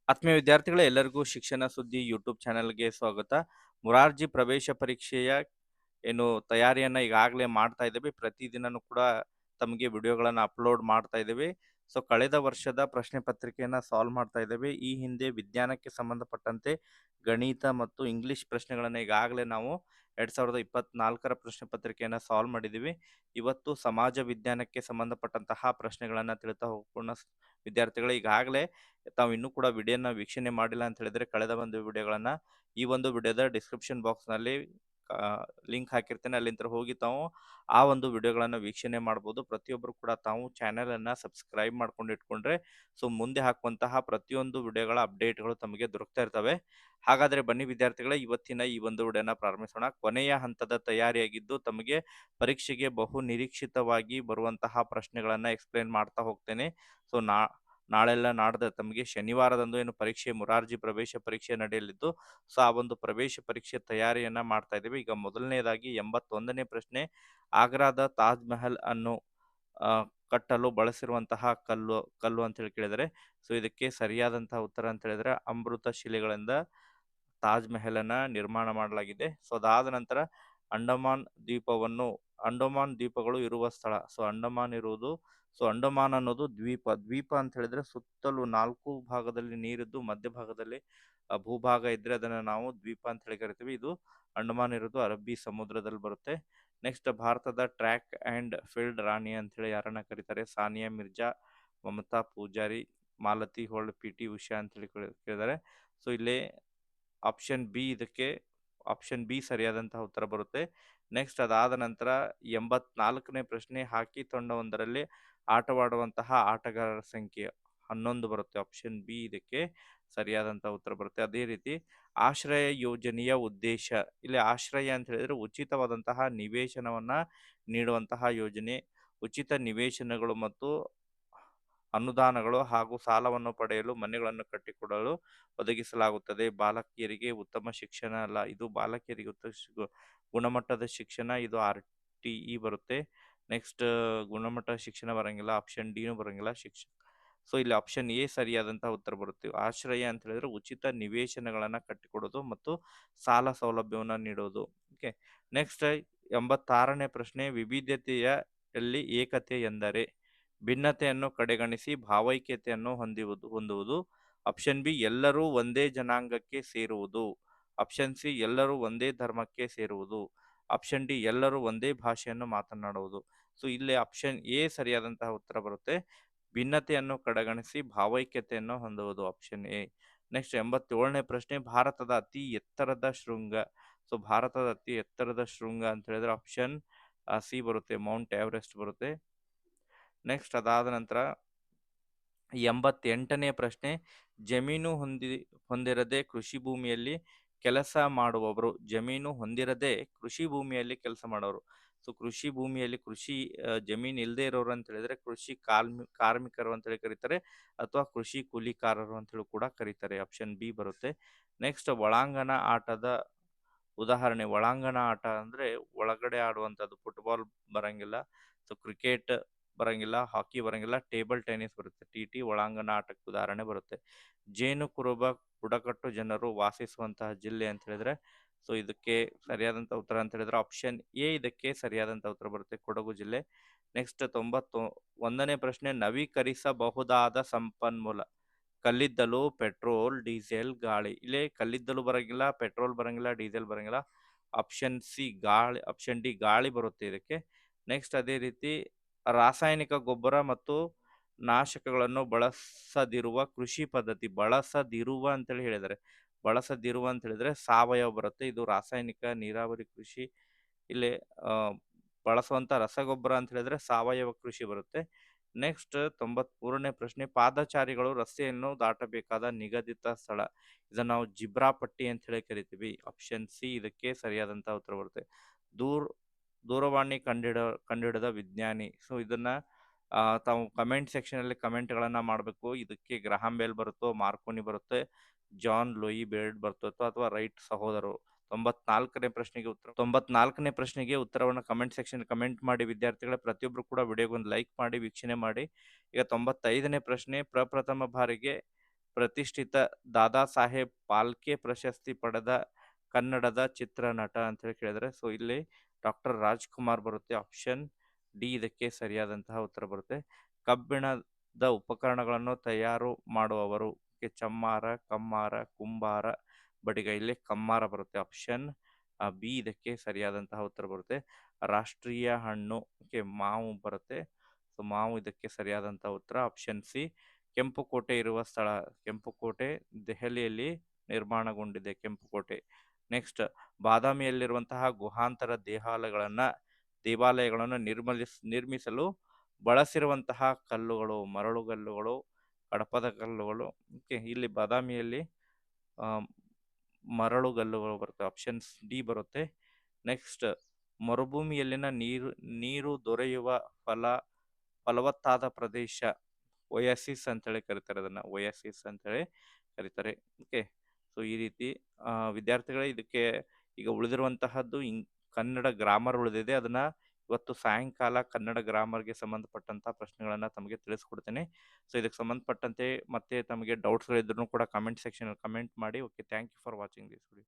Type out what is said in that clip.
ಆತ್ಮೀಯ ವಿದ್ಯಾರ್ಥಿಗಳೇ, ಎಲ್ಲರಿಗೂ ಶಿಕ್ಷಣ ಸುದ್ದಿ ಯೂಟ್ಯೂಬ್ ಚಾನೆಲ್ಗೆ ಸ್ವಾಗತ. ಮುರಾರ್ಜಿ ಪ್ರವೇಶ ಪರೀಕ್ಷೆಯ ತಯಾರಿಯನ್ನ ಈಗಾಗಲೇ ಮಾಡ್ತಾ ಇದ್ದೇವೆ. ಪ್ರತಿದಿನನೂ ಕೂಡ ತಮಗೆ ವಿಡಿಯೋಗಳನ್ನು ಅಪ್ಲೋಡ್ ಮಾಡ್ತಾ ಇದ್ದೇವೆ. ಸೊ ಕಳೆದ ವರ್ಷದ ಪ್ರಶ್ನೆ ಪತ್ರಿಕೆಯನ್ನ ಸಾಲ್ವ್ ಮಾಡ್ತಾ ಇದ್ದೇವೆ. ಈ ಹಿಂದೆ ವಿಜ್ಞಾನಕ್ಕೆ ಸಂಬಂಧಪಟ್ಟಂತೆ ಗಣಿತ ಮತ್ತು ಇಂಗ್ಲಿಷ್ ಪ್ರಶ್ನೆಗಳನ್ನ ಈಗಾಗಲೇ ನಾವು 2024ರ ಪ್ರಶ್ನೆ ಪತ್ರಿಕೆಯನ್ನ ಸಾಲ್ವ್ ಮಾಡಿದ್ದೀವಿ. ಇವತ್ತು ಸಮಾಜ ವಿಜ್ಞಾನಕ್ಕೆ ಸಂಬಂಧಪಟ್ಟಂತಹ ಪ್ರಶ್ನೆಗಳನ್ನ ತಿಳಿತಾ ಹೋಗೋಣ. ವಿದ್ಯಾರ್ಥಿಗಳು ಈಗಾಗಲೇ ತಾವು ಇನ್ನೂ ಕೂಡ ವಿಡಿಯೋನ ವೀಕ್ಷಣೆ ಮಾಡಿಲ್ಲ ಅಂತ ಹೇಳಿದ್ರೆ ಕಳೆದ ಒಂದು ವಿಡಿಯೋಗಳನ್ನ ಈ ಒಂದು ವಿಡಿಯೋದ ಡಿಸ್ಕ್ರಿಪ್ಷನ್ ಬಾಕ್ಸ್ ನಲ್ಲಿ ಲಿಂಕ್ ಹಾಕಿರ್ತೇನೆ. ಅಲ್ಲಿಂದ ಹೋಗಿ ತಾವು ಆ ಒಂದು ವಿಡಿಯೋಗಳನ್ನ ವೀಕ್ಷಣೆ ಮಾಡಬಹುದು. ಪ್ರತಿಯೊಬ್ಬರು ಕೂಡ ತಾವು ಚಾನೆಲ್ ಅನ್ನ ಸಬ್ಸ್ಕ್ರೈಬ್ ಮಾಡ್ಕೊಂಡು ಇಟ್ಕೊಂಡ್ರೆ ಸೊ ಮುಂದೆ ಹಾಕುವಂತಹ ಪ್ರತಿಯೊಂದು ವಿಡಿಯೋಗಳ ಅಪ್ಡೇಟ್ಗಳು ತಮಗೆ ದೊರಕ್ತಾ ಇರ್ತವೆ. ಹಾಗಾದ್ರೆ ಬನ್ನಿ ವಿದ್ಯಾರ್ಥಿಗಳೇ, ಇವತ್ತಿನ ಈ ಒಂದು ವಿಡಿಯೋನ ಪ್ರಾರಂಭಿಸೋಣ. ಕೊನೆಯ ಹಂತದ ತಯಾರಿಯಾಗಿದ್ದು ತಮಗೆ ಪರೀಕ್ಷೆಗೆ ಬಹು ನಿರೀಕ್ಷಿತವಾಗಿ ಬರುವಂತಹ ಪ್ರಶ್ನೆಗಳನ್ನ ಎಕ್ಸ್ಪ್ಲೇನ್ ಮಾಡ್ತಾ ಹೋಗ್ತೇನೆ. ಸೊ ನಾಳೆಲ್ಲ ನಾಡ್ದ ತಮಗೆ ಶನಿವಾರದಂದು ಪರೀಕ್ಷೆ ಮುರಾರ್ಜಿ ಪ್ರವೇಶ ಪರೀಕ್ಷೆ ನಡೆಯಲಿದ್ದು, ಸೊ ಆ ಒಂದು ಪ್ರವೇಶ ಪರೀಕ್ಷೆ ತಯಾರಿಯನ್ನ ಮಾಡ್ತಾ ಇದ್ದೇವೆ. ಈಗ ಮೊದಲನೇದಾಗಿ 81ನೇ ಪ್ರಶ್ನೆ, ಆಗ್ರಾದ ತಾಜ್ ಮಹಲ್ ಅನ್ನು ಕಟ್ಟಲು ಬಳಸಿರುವಂತಹ ಕಲ್ಲು ಅಂತ ಹೇಳಿ ಕೇಳಿದರೆ, ಸೊ ಇದಕ್ಕೆ ಸರಿಯಾದಂತಹ ಉತ್ತರ ಅಂತ ಹೇಳಿದ್ರೆ ಅಮೃತ ಶಿಲೆಗಳಿಂದ ತಾಜ್ ಮಹಲ್ ಅನ್ನ ನಿರ್ಮಾಣ ಮಾಡಲಾಗಿದೆ. ಸೊ ಅದಾದ ನಂತರ ಅಂಡಮಾನ್ ದ್ವೀಪಗಳು ಇರುವ ಸ್ಥಳ. ಸೊ ಅಂಡಮಾನ್ ಅನ್ನೋದು ದ್ವೀಪ ಅಂತ ಹೇಳಿದ್ರೆ ಸುತ್ತಲೂ 4 ಭಾಗದಲ್ಲಿ ನೀರಿದ್ದು ಮಧ್ಯಭಾಗದಲ್ಲಿ ಭೂಭಾಗ ಇದ್ರೆ ಅದನ್ನ ನಾವು ದ್ವೀಪ ಅಂತ ಹೇಳಿ ಕರಿತೀವಿ. ಇದು ಅಂಡಮಾನ್ ಇರೋದು ಅರಬ್ಬಿ ಸಮುದ್ರದಲ್ಲಿ ಬರುತ್ತೆ. ನೆಕ್ಸ್ಟ್, ಭಾರತದ ಟ್ರ್ಯಾಕ್ ಅಂಡ್ ಫೀಲ್ಡ್ ರಾಣಿ ಅಂತ ಹೇಳಿ ಯಾರನ್ನ ಕರೀತಾರೆ? ಸಾನಿಯಾ ಮಿರ್ಜಾ, ಮಮತಾ ಪೂಜಾರಿ, ಮಾಲತಿ ಹೋಲ್ಡ್, ಪಿ.ಟಿ. ಉಷಾ ಅಂತ ಹೇಳಿ ಕೇಳಿದ್ದಾರೆ. ಸೊ ಇಲ್ಲಿ ಆಪ್ಷನ್ ಬಿ ಸರಿಯಾದಂತಹ ಉತ್ತರ ಬರುತ್ತೆ. ನೆಕ್ಸ್ಟ್, ಅದಾದ ನಂತರ 84ನೇ ಪ್ರಶ್ನೆ, ಹಾಕಿ ತಂಡವೊಂದರಲ್ಲಿ ಆಟವಾಡುವಂತಹ ಆಟಗಾರರ ಸಂಖ್ಯೆ 11 ಬರುತ್ತೆ. ಆಪ್ಷನ್ ಬಿ ಇದಕ್ಕೆ ಸರಿಯಾದಂತಹ ಉತ್ತರ ಬರುತ್ತೆ. ಅದೇ ರೀತಿ ಆಶ್ರಯ ಯೋಜನೆಯ ಉದ್ದೇಶ, ಇಲ್ಲಿ ಆಶ್ರಯ ಅಂತ ಹೇಳಿದ್ರೆ ಉಚಿತವಾದಂತಹ ನಿವೇಶನವನ್ನ ನೀಡುವಂತಹ ಯೋಜನೆ. ಉಚಿತ ನಿವೇಶನಗಳು ಮತ್ತು ಅನುದಾನಗಳು ಹಾಗೂ ಸಾಲವನ್ನು ಪಡೆಯಲು ಮನೆಗಳನ್ನು ಕಟ್ಟಿಕೊಡಲು ಒದಗಿಸಲಾಗುತ್ತದೆ. ಬಾಲಕಿಯರಿಗೆ ಉತ್ತಮ ಶಿಕ್ಷಣ ಅಲ್ಲ, ಇದು ಬಾಲಕಿಯರಿಗೆ ಗುಣಮಟ್ಟದ ಶಿಕ್ಷಣ, ಇದು RTE ಬರುತ್ತೆ. ನೆಕ್ಸ್ಟ್, ಗುಣಮಟ್ಟದ ಶಿಕ್ಷಣ ಬರಂಗಿಲ್ಲ, ಆಪ್ಷನ್ ಡಿನೂ ಬರಂಗಿಲ್ಲ. ಸೊ ಇಲ್ಲಿ ಆಪ್ಷನ್ ಎ ಸರಿಯಾದಂತಹ ಉತ್ತರ ಬರುತ್ತೆ. ಆಶ್ರಯ ಅಂತ ಹೇಳಿದ್ರೆ ಉಚಿತ ನಿವೇಶನಗಳನ್ನ ಕಟ್ಟಿಕೊಡೋದು ಮತ್ತು ಸಾಲ ಸೌಲಭ್ಯವನ್ನ ನೀಡೋದು. ಓಕೆ. ನೆಕ್ಸ್ಟ್, 86ನೇ ಪ್ರಶ್ನೆ, ವಿವಿಧತೆಯಲ್ಲಿ ಏಕತೆ ಎಂದರೆ? ಭಿನ್ನತೆಯನ್ನು ಕಡೆಗಣಿಸಿ ಭಾವೈಕ್ಯತೆಯನ್ನು ಹೊಂದುವುದು. ಆಪ್ಷನ್ ಬಿ ಎಲ್ಲರೂ ಒಂದೇ ಜನಾಂಗಕ್ಕೆ ಸೇರುವುದು. ಆಪ್ಷನ್ ಸಿ ಎಲ್ಲರೂ ಒಂದೇ ಧರ್ಮಕ್ಕೆ ಸೇರುವುದು. ಆಪ್ಷನ್ ಡಿ ಎಲ್ಲರೂ ಒಂದೇ ಭಾಷೆಯನ್ನು ಮಾತನಾಡುವುದು. ಸೊ ಇಲ್ಲಿ ಆಪ್ಷನ್ ಎ ಸರಿಯಾದಂತಹ ಉತ್ತರ ಬರುತ್ತೆ. ಭಿನ್ನತೆಯನ್ನು ಕಡೆಗಣಿಸಿ ಭಾವೈಕ್ಯತೆಯನ್ನು ಹೊಂದುವುದು, ಆಪ್ಷನ್ ಎ. ನೆಕ್ಸ್ಟ್, 87ನೇ ಪ್ರಶ್ನೆ, ಭಾರತದ ಅತಿ ಎತ್ತರದ ಶೃಂಗ. ಸೊ ಭಾರತದ ಅತಿ ಎತ್ತರದ ಶೃಂಗ ಅಂತ ಹೇಳಿದ್ರೆ ಆಪ್ಷನ್ ಸಿ ಬರುತ್ತೆ, ಮೌಂಟ್ ಎವರೆಸ್ಟ್ ಬರುತ್ತೆ. ನೆಕ್ಸ್ಟ್, ಅದಾದ ನಂತರ 88ನೇ ಪ್ರಶ್ನೆ, ಜಮೀನು ಹೊಂದಿರದೆ ಕೃಷಿ ಭೂಮಿಯಲ್ಲಿ ಕೆಲಸ ಮಾಡುವವರು. ಜಮೀನು ಹೊಂದಿರದೆ ಕೃಷಿ ಭೂಮಿಯಲ್ಲಿ ಕೆಲಸ ಮಾಡೋರು. ಸೊ ಕೃಷಿ ಭೂಮಿಯಲ್ಲಿ ಜಮೀನು ಇಲ್ಲದೆ ಇರೋರು ಅಂತ ಹೇಳಿದ್ರೆ ಕೃಷಿ ಕಾರ್ಮಿಕರು ಅಂತ ಹೇಳಿ ಕರೀತಾರೆ, ಅಥವಾ ಕೃಷಿ ಕೂಲಿಕಾರರು ಅಂತ ಹೇಳಿ ಕೂಡ ಕರೀತಾರೆ. ಆಪ್ಷನ್ ಬಿ ಬರುತ್ತೆ. ನೆಕ್ಸ್ಟ್, ಒಳಾಂಗಣ ಆಟದ ಉದಾಹರಣೆ. ಒಳಾಂಗಣ ಆಟ ಅಂದ್ರೆ ಒಳಗಡೆ ಆಡುವಂಥದ್ದು. ಫುಟ್ಬಾಲ್ ಬರಂಗಿಲ್ಲ, ಸೊ ಕ್ರಿಕೆಟ್ ಬರಂಗಿಲ್ಲ, ಹಾಕಿ ಬರಂಗಿಲ್ಲ, ಟೇಬಲ್ ಟೆನ್ನಿಸ್ ಬರುತ್ತೆ. TT ಒಳಾಂಗಣ ಆಟಕ್ಕೆ ಉದಾಹರಣೆ ಬರುತ್ತೆ. ಜೇನು ಕುರುಬ ಬುಡಕಟ್ಟು ಜನರು ವಾಸಿಸುವಂತಹ ಜಿಲ್ಲೆ ಅಂತ ಹೇಳಿದ್ರೆ, ಸೊ ಇದಕ್ಕೆ ಸರಿಯಾದಂತ ಉತ್ತರ ಅಂತ ಹೇಳಿದ್ರೆ ಆಪ್ಷನ್ ಎ ಇದಕ್ಕೆ ಸರಿಯಾದಂತ ಉತ್ತರ ಬರುತ್ತೆ, ಕೊಡಗು ಜಿಲ್ಲೆ. ನೆಕ್ಸ್ಟ್, 91ನೇ ಪ್ರಶ್ನೆ, ನವೀಕರಿಸಬಹುದಾದ ಸಂಪನ್ಮೂಲ. ಕಲ್ಲಿದ್ದಲು, ಪೆಟ್ರೋಲ್, ಡೀಸೆಲ್, ಗಾಳಿ. ಇಲ್ಲೇ ಕಲ್ಲಿದ್ದಲು ಬರಂಗಿಲ್ಲ, ಪೆಟ್ರೋಲ್ ಬರಂಗಿಲ್ಲ, ಡೀಸೆಲ್ ಬರಂಗಿಲ್ಲ. ಆಪ್ಷನ್ ಸಿ ಗಾಳಿ, ಆಪ್ಷನ್ ಡಿ ಗಾಳಿ ಬರುತ್ತೆ ಇದಕ್ಕೆ. ನೆಕ್ಸ್ಟ್, ಅದೇ ರೀತಿ ರಾಸಾಯನಿಕ ಗೊಬ್ಬರ ಮತ್ತು ನಾಶಕಗಳನ್ನು ಬಳಸದಿರುವ ಕೃಷಿ ಪದ್ಧತಿ. ಬಳಸದಿರುವ ಅಂತೇಳಿ ಹೇಳಿದರೆ, ಬಳಸದಿರುವ ಅಂತ ಹೇಳಿದ್ರೆ ಸಾವಯವ ಬರುತ್ತೆ. ಇದು ರಾಸಾಯನಿಕ ನೀರಾವರಿ ಕೃಷಿ. ಇಲ್ಲಿ ಬಳಸುವಂತ ರಸಗೊಬ್ಬರ ಅಂತ ಹೇಳಿದ್ರೆ ಸಾವಯವ ಕೃಷಿ ಬರುತ್ತೆ. ನೆಕ್ಸ್ಟ್, 93ನೇ ಪ್ರಶ್ನೆ, ಪಾದಚಾರಿಗಳು ರಸ್ತೆಯನ್ನು ದಾಟಬೇಕಾದ ನಿಗದಿತ ಸ್ಥಳ. ಇದನ್ನ ನಾವು ಜಿಬ್ರಾ ಪಟ್ಟಿ ಅಂತ ಹೇಳಿ ಕರಿತೀವಿ. ಆಪ್ಷನ್ ಸಿ ಇದಕ್ಕೆ ಸರಿಯಾದಂತಹ ಉತ್ತರ ಬರುತ್ತೆ. ದೂರವಾಣಿ ಕಂಡುಹಿಡಿದ ವಿಜ್ಞಾನಿ. ಸೊ ಇದನ್ನ ತಾವು ಕಮೆಂಟ್ ಸೆಕ್ಷನ್ ಅಲ್ಲಿ ಕಮೆಂಟ್ಗಳನ್ನ ಮಾಡಬೇಕು. ಇದಕ್ಕೆ ಗ್ರಹಾಂ ಬೆಲ್ ಬರುತ್ತೋ, ಮಾರ್ಕೋನಿ ಬರುತ್ತೆ, ಜಾನ್ ಲೂಯಿ ಬೇರ್ಡ್ ಬರುತ್ತೋ, ಅಥವಾ ರೈಟ್ ಸಹೋದರರು. 94ನೇ ಪ್ರಶ್ನೆಗೆ ಉತ್ತರವನ್ನು ಕಮೆಂಟ್ ಸೆಕ್ಷನ್ ಕಮೆಂಟ್ ಮಾಡಿ ವಿದ್ಯಾರ್ಥಿಗಳ. ಪ್ರತಿಯೊಬ್ಬರು ಕೂಡ ವಿಡಿಯೋಗೊಂದು ಲೈಕ್ ಮಾಡಿ ವೀಕ್ಷಣೆ ಮಾಡಿ. ಈಗ 95ನೇ ಪ್ರಶ್ನೆ, ಪ್ರಪ್ರಥಮ ಪ್ರತಿಷ್ಠಿತ ದಾದಾ ಸಾಹೇಬ್ ಪಾಲ್ಕೆ ಪ್ರಶಸ್ತಿ ಪಡೆದ ಕನ್ನಡದ ಚಿತ್ರನಟ ಅಂತ ಹೇಳಿ ಕೇಳಿದರೆ, ಸೊ ಇಲ್ಲಿ ಡಾಕ್ಟರ್ ರಾಜ್ಕುಮಾರ್ ಬರುತ್ತೆ. ಆಪ್ಷನ್ ಡಿ ಇದಕ್ಕೆ ಸರಿಯಾದಂತಹ ಉತ್ತರ ಬರುತ್ತೆ. ಕಬ್ಬಿಣದ ಉಪಕರಣಗಳನ್ನು ತಯಾರು ಮಾಡುವವರು ಚಮ್ಮಾರ, ಕಮ್ಮಾರ, ಕುಂಬಾರ, ಬಡಿಗ. ಇಲ್ಲಿ ಕಮ್ಮಾರ ಬರುತ್ತೆ. ಆಪ್ಷನ್ ಬಿ ಇದಕ್ಕೆ ಸರಿಯಾದಂತಹ ಉತ್ತರ ಬರುತ್ತೆ. ರಾಷ್ಟ್ರೀಯ ಹಣ್ಣು ಮಾವು ಬರುತ್ತೆ. ಸೊ ಮಾವು ಇದಕ್ಕೆ ಸರಿಯಾದಂತಹ ಉತ್ತರ. ಆಪ್ಷನ್ ಸಿ ಕೆಂಪುಕೋಟೆ ಇರುವ ಸ್ಥಳ. ಕೆಂಪುಕೋಟೆ ದೆಹಲಿಯಲ್ಲಿ ನಿರ್ಮಾಣಗೊಂಡಿದೆ. ಕೆಂಪುಕೋಟೆ. ನೆಕ್ಸ್ಟ್, ಬಾದಾಮಿಯಲ್ಲಿರುವಂತಹ ಗುಹಾಂತರ ದೇವಾಲಯಗಳನ್ನು ನಿರ್ಮಿಸಲು ಬಳಸಿರುವಂತಹ ಕಲ್ಲುಗಳು ಮರಳುಗಲ್ಲುಗಳು, ಕಡಪದ ಕಲ್ಲುಗಳು. ಇಲ್ಲಿ ಬಾದಾಮಿಯಲ್ಲಿ ಮರಳುಗಲ್ಲುಗಳು ಬರುತ್ತೆ. ಆಪ್ಷನ್ಸ್ ಡಿ ಬರುತ್ತೆ. ನೆಕ್ಸ್ಟ್, ಮರುಭೂಮಿಯಲ್ಲಿನ ನೀರು ದೊರೆಯುವ ಫಲವತ್ತಾದ ಪ್ರದೇಶ ಒಯಾಸಿಸ್ ಅಂತೇಳಿ ಕರೀತಾರೆ. ಅದನ್ನು ಒಯಾಸಿಸ್ ಅಂತೇಳಿ ಕರೀತಾರೆ. ಓಕೆ, ಸೊ ಈ ರೀತಿ ವಿದ್ಯಾರ್ಥಿಗಳೇ ಇದಕ್ಕೆ ಈಗ ಉಳಿದಿರುವಂತಹದ್ದು ಕನ್ನಡ ಗ್ರಾಮರ್ ಉಳಿದಿದೆ. ಅದನ್ನ ಇವತ್ತು ಸಾಯಂಕಾಲ ಕನ್ನಡ ಗ್ರಾಮರ್ಗೆ ಸಂಬಂಧಪಟ್ಟಂತಹ ಪ್ರಶ್ನೆಗಳನ್ನ ತಮಗೆ ತಿಳಿಸ್ಕೊಡ್ತೇನೆ. ಸೊ ಇದಕ್ಕೆ ಸಂಬಂಧಪಟ್ಟಂತೆ ಮತ್ತೆ ತಮಗೆ ಡೌಟ್ಸ್ಗಳಿದ್ರು ಕೂಡ ಕಮೆಂಟ್ ಸೆಕ್ಷನ್ ಕಮೆಂಟ್ ಮಾಡಿ. Okay, thank you for watching this video.